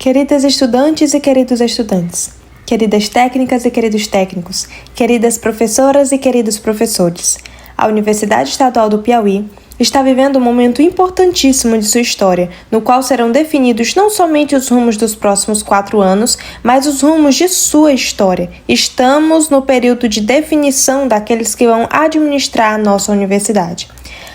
Queridas estudantes e queridos estudantes, queridas técnicas e queridos técnicos, queridas professoras e queridos professores, a Universidade Estadual do Piauí está vivendo um momento importantíssimo de sua história, no qual serão definidos não somente os rumos dos próximos 4 anos, mas os rumos de sua história. Estamos no período de definição daqueles que vão administrar a nossa universidade.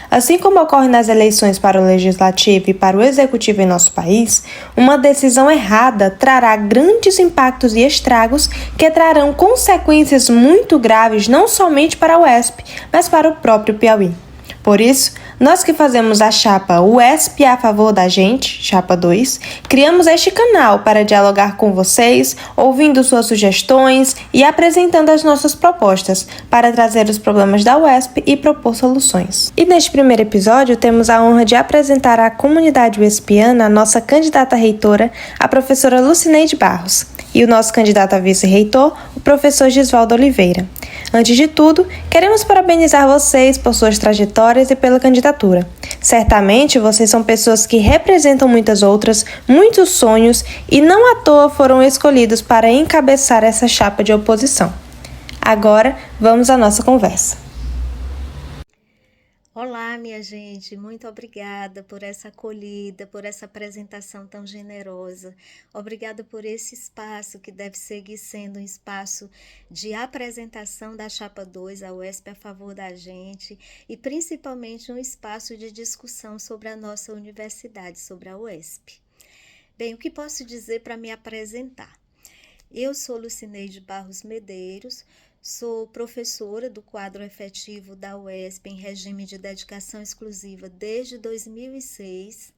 Assim como ocorre nas eleições para o Legislativo e para o Executivo em nosso país, uma decisão errada trará grandes impactos e estragos que trarão consequências muito graves não somente para a UESP, mas para o próprio Piauí. Por isso, nós que fazemos a chapa UESP a favor da gente, chapa 2, criamos este canal para dialogar com vocês, ouvindo suas sugestões e apresentando as nossas propostas para trazer os problemas da UESP e propor soluções. E neste primeiro episódio, temos a honra de apresentar à comunidade uespiana a nossa candidata a reitora, a professora Lucineide Barros, e o nosso candidato a vice-reitor, o professor Gisvaldo Oliveira. Antes de tudo, queremos parabenizar vocês por suas trajetórias e pela candidatura. Certamente, vocês são pessoas que representam muitas outras, muitos sonhos e não à toa foram escolhidos para encabeçar essa chapa de oposição. Agora, vamos à nossa conversa. Olá, minha gente, muito obrigada por essa acolhida, por essa apresentação tão generosa. Obrigada por esse espaço que deve seguir sendo um espaço de apresentação da Chapa 2, a UESP a favor da gente, e principalmente um espaço de discussão sobre a nossa universidade, sobre a UESP. Bem, o que posso dizer para me apresentar? Eu sou Lucineide Barros Medeiros, sou professora do quadro efetivo da UESP em regime de dedicação exclusiva desde 2006.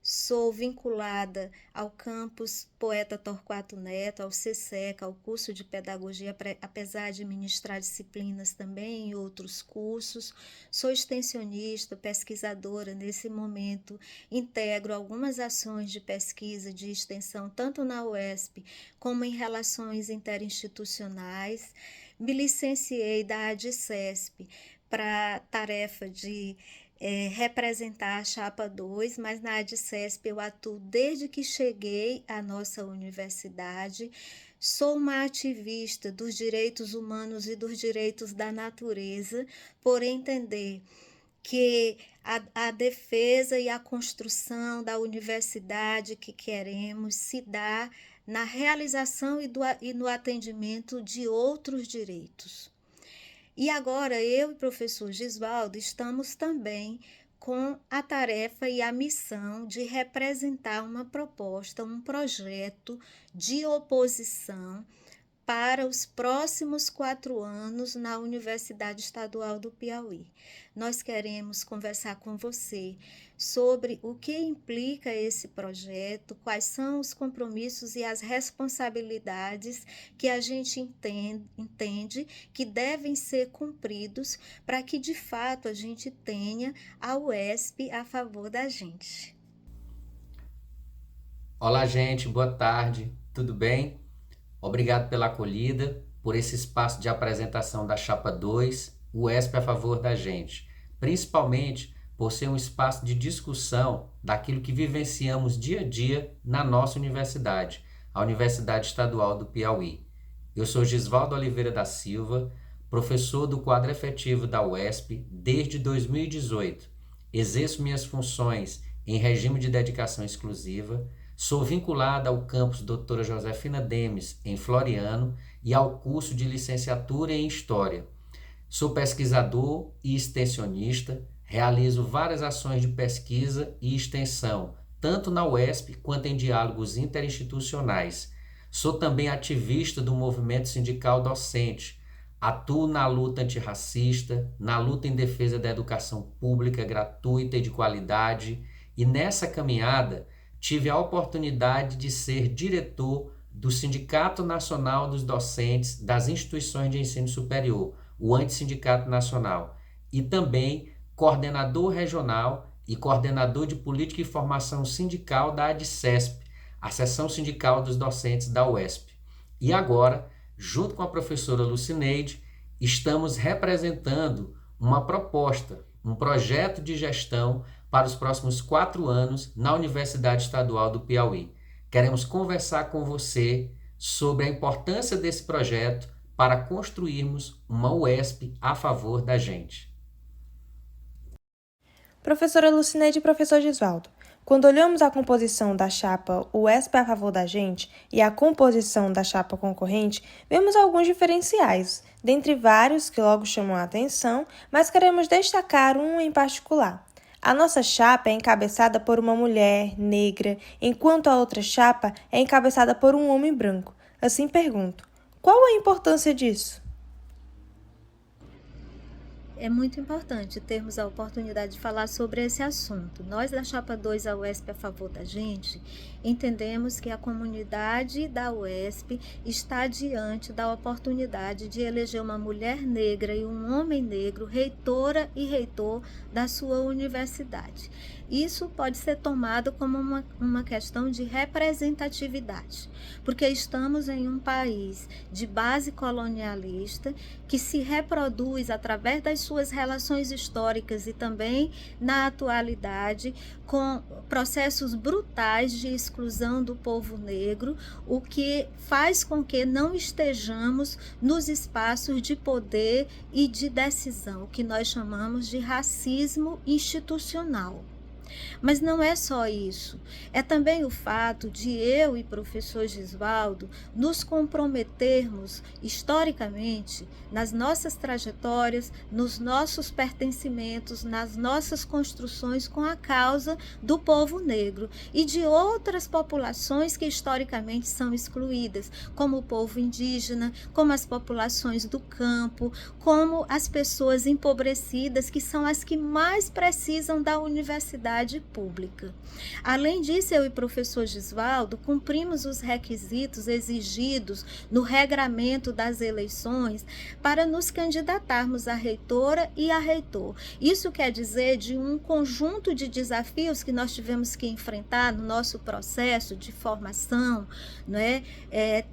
Sou vinculada ao campus Poeta Torquato Neto, ao CESECA, ao curso de pedagogia, apesar de ministrar disciplinas também em outros cursos. Sou extensionista, pesquisadora. Nesse momento, integro algumas ações de pesquisa de extensão, tanto na UESP como em relações interinstitucionais. Me licenciei da ADCESP para a tarefa de representar a Chapa 2, mas na ADCESP eu atuo desde que cheguei à nossa universidade. Sou uma ativista dos direitos humanos e dos direitos da natureza, por entender que a defesa e a construção da universidade que queremos se dá na realização e no atendimento de outros direitos. E agora eu e o professor Gisvaldo estamos também com a tarefa e a missão de representar uma proposta, um projeto de oposição para os próximos 4 anos na Universidade Estadual do Piauí. Nós queremos conversar com você sobre o que implica esse projeto, quais são os compromissos e as responsabilidades que a gente entende que devem ser cumpridos para que, de fato, a gente tenha a UESP a favor da gente. Olá, gente, boa tarde, tudo bem? Obrigado pela acolhida, por esse espaço de apresentação da Chapa 2, o UESP a favor da gente, principalmente por ser um espaço de discussão daquilo que vivenciamos dia a dia na nossa universidade, a Universidade Estadual do Piauí. Eu sou Gisvaldo Oliveira da Silva, professor do quadro efetivo da UESP desde 2018. Exerço minhas funções em regime de dedicação exclusiva. Sou vinculada ao campus Doutora Josefina Demes, em Floriano, e ao curso de licenciatura em História. Sou pesquisador e extensionista, realizo várias ações de pesquisa e extensão, tanto na UESP quanto em diálogos interinstitucionais. Sou também ativista do movimento sindical docente, atuo na luta antirracista, na luta em defesa da educação pública gratuita e de qualidade, e nessa caminhada tive a oportunidade de ser diretor do Sindicato Nacional dos Docentes das Instituições de Ensino Superior, o Antissindicato Nacional, e também coordenador regional e coordenador de Política e Formação Sindical da ADCESP, a Seção Sindical dos Docentes da UESP. E agora, junto com a professora Lucineide, estamos representando uma proposta, um projeto de gestão para os próximos 4 anos na Universidade Estadual do Piauí. queremos conversar com você sobre a importância desse projeto para construirmos uma UESP a favor da gente. Professora Lucineide e professor Gisvaldo, quando olhamos a composição da chapa UESP a favor da gente e a composição da chapa concorrente, vemos alguns diferenciais, dentre vários que logo chamam a atenção, mas queremos destacar um em particular. A nossa chapa é encabeçada por uma mulher negra, enquanto a outra chapa é encabeçada por um homem branco. Assim pergunto, qual a importância disso? É muito importante termos a oportunidade de falar sobre esse assunto. Nós, da Chapa 2, a UESP a favor da gente, entendemos que a comunidade da UESP está diante da oportunidade de eleger uma mulher negra e um homem negro reitora e reitor da sua universidade. Isso pode ser tomado como uma questão de representatividade, porque estamos em um país de base colonialista que se reproduz através das suas relações históricas e também na atualidade com processos brutais de exclusão do povo negro, o que faz com que não estejamos nos espaços de poder e de decisão, o que nós chamamos de racismo institucional. Mas não é só isso, é também o fato de eu e professor Gisvaldo nos comprometermos historicamente nas nossas trajetórias, nos nossos pertencimentos, nas nossas construções com a causa do povo negro e de outras populações que historicamente são excluídas, como o povo indígena, como as populações do campo, como as pessoas empobrecidas, que são as que mais precisam da universidade pública. Além disso, eu e professor Gisvaldo cumprimos os requisitos exigidos no regramento das eleições para nos candidatarmos a reitora e a reitor. Isso quer dizer de um conjunto de desafios que nós tivemos que enfrentar no nosso processo de formação, né?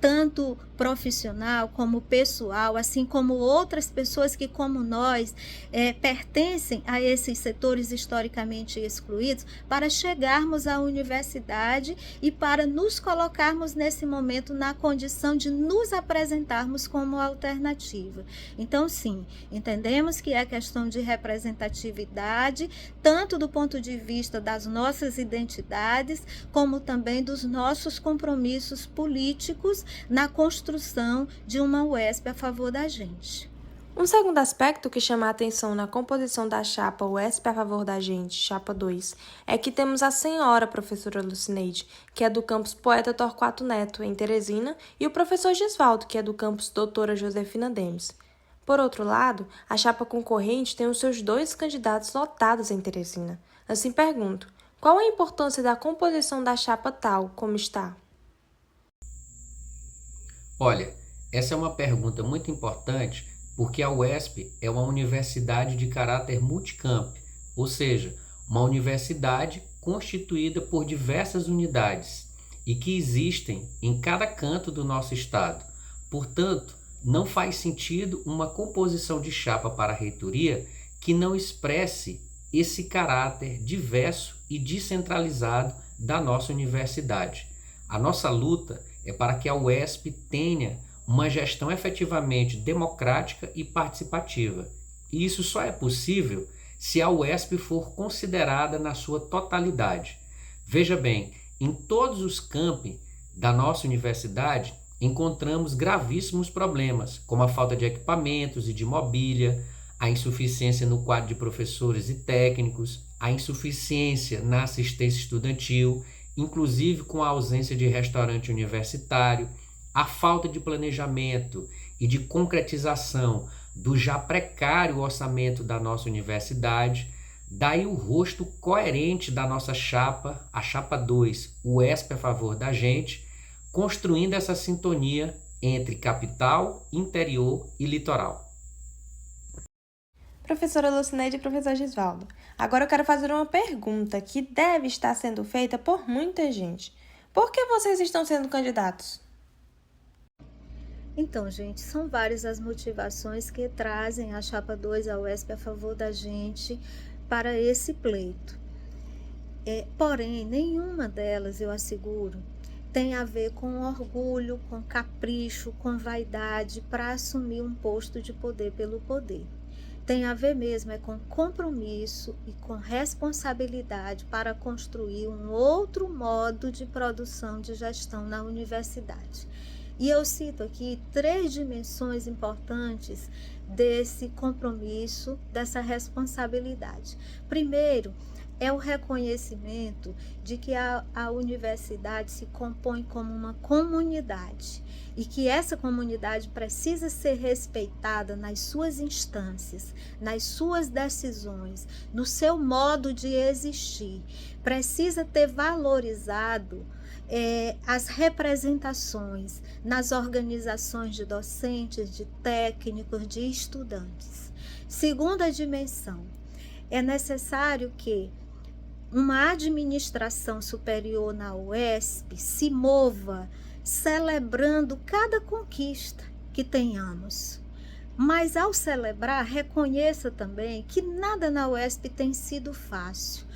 Tanto profissional como pessoal, assim como outras pessoas que, como nós, pertencem a esses setores historicamente excluídos, para chegarmos à universidade e para nos colocarmos nesse momento na condição de nos apresentarmos como alternativa. Então, sim, entendemos que é questão de representatividade, tanto do ponto de vista das nossas identidades, como também dos nossos compromissos políticos na construção de uma UESP a favor da gente. Um segundo aspecto que chama a atenção na composição da chapa UESP a favor da gente, chapa 2, é que temos a senhora professora Lucineide, que é do campus Poeta Torquato Neto, em Teresina, e o professor Gisvaldo, que é do campus Doutora Josefina Demes. Por outro lado, a chapa concorrente tem os seus 2 candidatos lotados em Teresina. Assim pergunto, qual a importância da composição da chapa tal como está? Olha, essa é uma pergunta muito importante porque a UESP é uma universidade de caráter multicamp, ou seja, uma universidade constituída por diversas unidades e que existem em cada canto do nosso estado. Portanto, não faz sentido uma composição de chapa para a reitoria que não expresse esse caráter diverso e descentralizado da nossa universidade. A nossa luta é para que a UESP tenha uma gestão efetivamente democrática e participativa. E isso só é possível se a UESP for considerada na sua totalidade. Veja bem, em todos os campi da nossa universidade encontramos gravíssimos problemas, como a falta de equipamentos e de mobília, a insuficiência no quadro de professores e técnicos, a insuficiência na assistência estudantil, inclusive com a ausência de restaurante universitário, a falta de planejamento e de concretização do já precário orçamento da nossa universidade. Daí o rosto coerente da nossa chapa, a chapa 2, o UESP a favor da gente, construindo essa sintonia entre capital, interior e litoral. Professora Lucineide e professor Gisvaldo, agora eu quero fazer uma pergunta que deve estar sendo feita por muita gente. Por que vocês estão sendo candidatos? Então, gente, são várias as motivações que trazem a Chapa 2, a UESP, a favor da gente para esse pleito. Porém, nenhuma delas, eu asseguro, tem a ver com orgulho, com capricho, com vaidade para assumir um posto de poder pelo poder. Tem a ver mesmo com compromisso e com responsabilidade para construir um outro modo de produção de gestão na universidade. E eu cito aqui 3 dimensões importantes desse compromisso, dessa responsabilidade. Primeiro, é o reconhecimento de que a universidade se compõe como uma comunidade e que essa comunidade precisa ser respeitada nas suas instâncias, nas suas decisões, no seu modo de existir. Precisa ter valorizado as representações nas organizações de docentes, de técnicos, de estudantes. Segunda dimensão, é necessário que uma administração superior na UESP se mova celebrando cada conquista que tenhamos. Mas ao celebrar, reconheça também que nada na UESP tem sido fácil.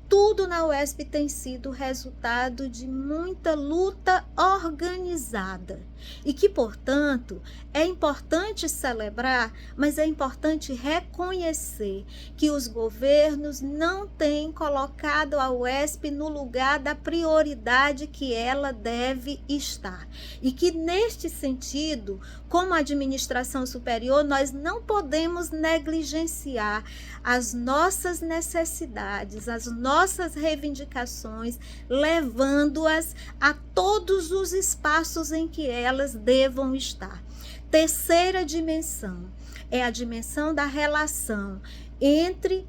Tudo na UESP tem sido resultado de muita luta organizada e que, portanto, é importante celebrar, mas é importante reconhecer que os governos não têm colocado a UESP no lugar da prioridade que ela deve estar. E que, neste sentido, como administração superior, nós não podemos negligenciar as nossas necessidades, as nossas reivindicações, levando-as a todos os espaços em que elas devam estar. Terceira dimensão é a dimensão da relação entre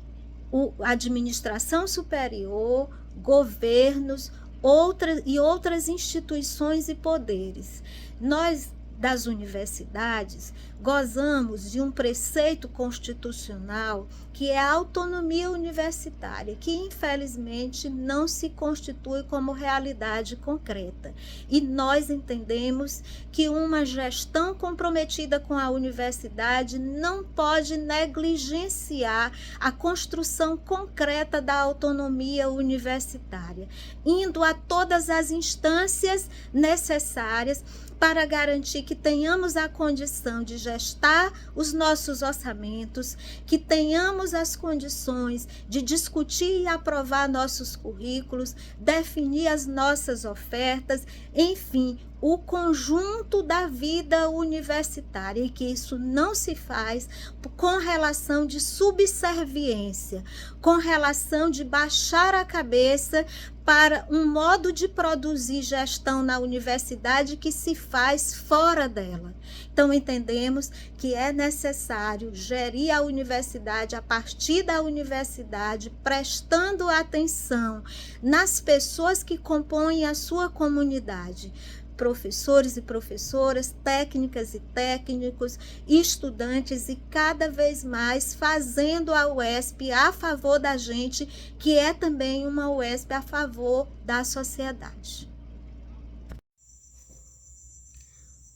a administração superior, governos, outras instituições e poderes. Nós, das universidades, gozamos de um preceito constitucional que é a autonomia universitária, que infelizmente não se constitui como realidade concreta. E nós entendemos que uma gestão comprometida com a universidade não pode negligenciar a construção concreta da autonomia universitária, indo a todas as instâncias necessárias para garantir que tenhamos a condição de gestar os nossos orçamentos, que tenhamos as condições de discutir e aprovar nossos currículos, definir as nossas ofertas, enfim, o conjunto da vida universitária, e que isso não se faz com relação de subserviência, com relação de baixar a cabeça para um modo de produzir gestão na universidade que se faz fora dela. Então, entendemos que é necessário gerir a universidade a partir da universidade, prestando atenção nas pessoas que compõem a sua comunidade. Professores e professoras, técnicas e técnicos, estudantes, e cada vez mais fazendo a UESP a favor da gente, que é também uma UESP a favor da sociedade.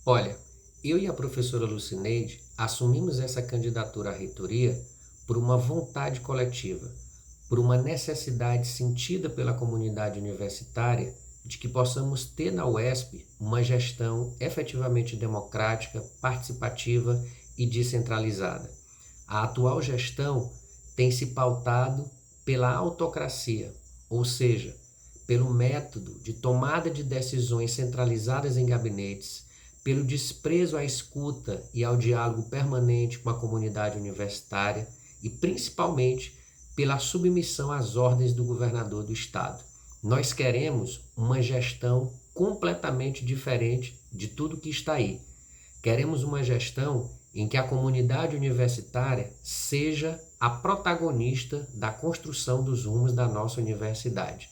Olha, eu e a professora Lucineide assumimos essa candidatura à reitoria por uma vontade coletiva, por uma necessidade sentida pela comunidade universitária de que possamos ter na UESP uma gestão efetivamente democrática, participativa e descentralizada. A atual gestão tem se pautado pela autocracia, ou seja, pelo método de tomada de decisões centralizadas em gabinetes, pelo desprezo à escuta e ao diálogo permanente com a comunidade universitária e, principalmente, pela submissão às ordens do governador do estado. Nós queremos uma gestão completamente diferente de tudo que está aí. Queremos uma gestão em que a comunidade universitária seja a protagonista da construção dos rumos da nossa universidade.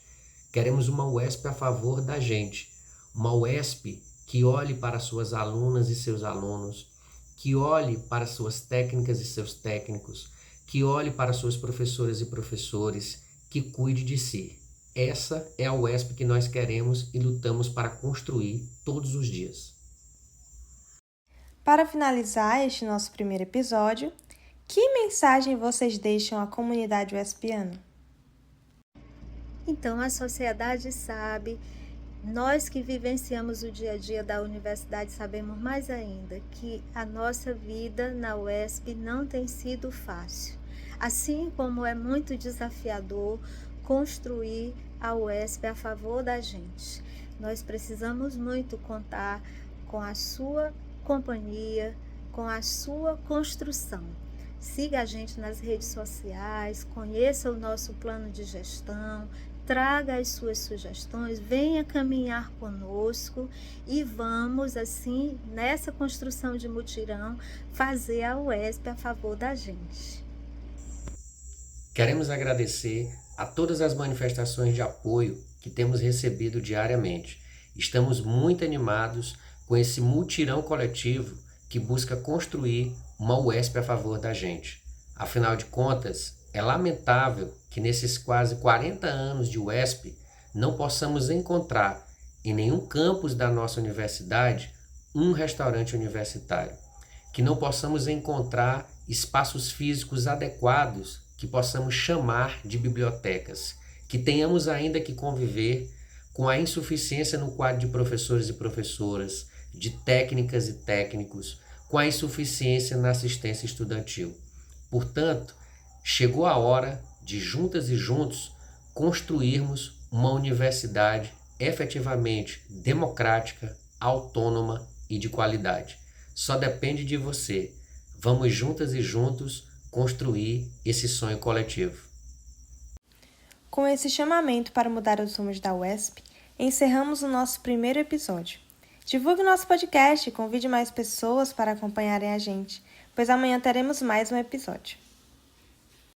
Queremos uma UESP a favor da gente, uma UESP que olhe para suas alunas e seus alunos, que olhe para suas técnicas e seus técnicos, que olhe para suas professoras e professores, que cuide de si. Essa é a UESP que nós queremos e lutamos para construir todos os dias. Para finalizar este nosso primeiro episódio, que mensagem vocês deixam à comunidade uespiana? Então, a sociedade sabe Nós que vivenciamos o dia a dia da universidade sabemos mais ainda que a nossa vida na UESP não tem sido fácil. Assim como é muito desafiador construir a UESP a favor da gente. Nós precisamos muito contar com a sua companhia, com a sua construção. Siga a gente nas redes sociais, conheça o nosso plano de gestão, traga as suas sugestões, venha caminhar conosco e vamos, assim, nessa construção de mutirão, fazer a UESP a favor da gente. Queremos agradecer a todas as manifestações de apoio que temos recebido diariamente. Estamos muito animados com esse mutirão coletivo que busca construir uma UESP a favor da gente. Afinal de contas, é lamentável que nesses quase 40 anos de UESP não possamos encontrar em nenhum campus da nossa universidade um restaurante universitário, que não possamos encontrar espaços físicos adequados que possamos chamar de bibliotecas, que tenhamos ainda que conviver com a insuficiência no quadro de professores e professoras, de técnicas e técnicos, com a insuficiência na assistência estudantil. Portanto, chegou a hora de, juntas e juntos, construirmos uma universidade efetivamente democrática, autônoma e de qualidade. Só depende de você. Vamos juntas e juntos construir esse sonho coletivo. Com esse chamamento para mudar os rumos da UESP, encerramos o nosso primeiro episódio. Divulgue nosso podcast e convide mais pessoas para acompanharem a gente, pois amanhã teremos mais um episódio.